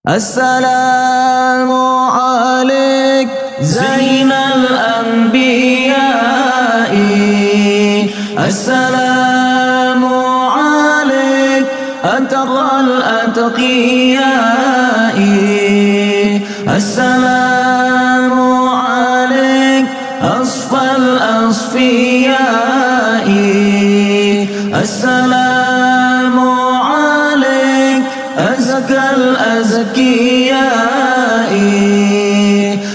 السلام عليك زين الأنبياء، السلام عليك أتقى الأتقياء، السلام عليك أصفى الأصفياء، السلام عليك أزكى الأزكياء،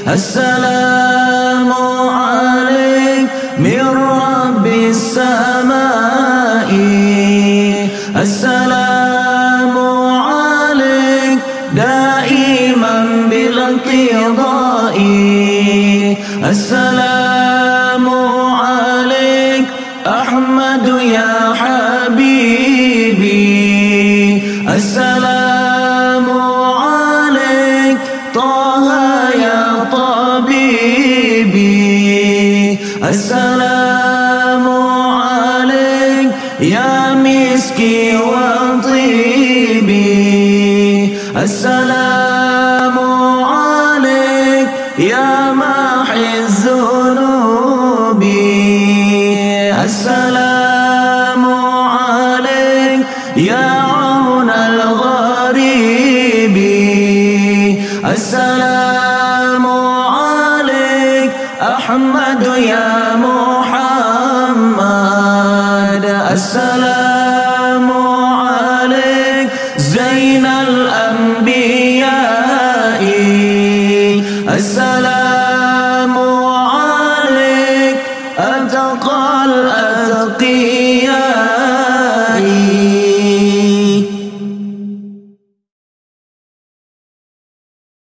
السلام عليك من رب السماء، السلام عليك دائما بلا انقضاء، السلام عليك أحمد يا حبيبي، السلام عليك طه يا طبيبي، السلام عليك يا مسكي وطيبي، السلام عليك يا محي الذنوب، السلام عليك يا عون الغريب، السلام عليك أحمد يا محمد، السلام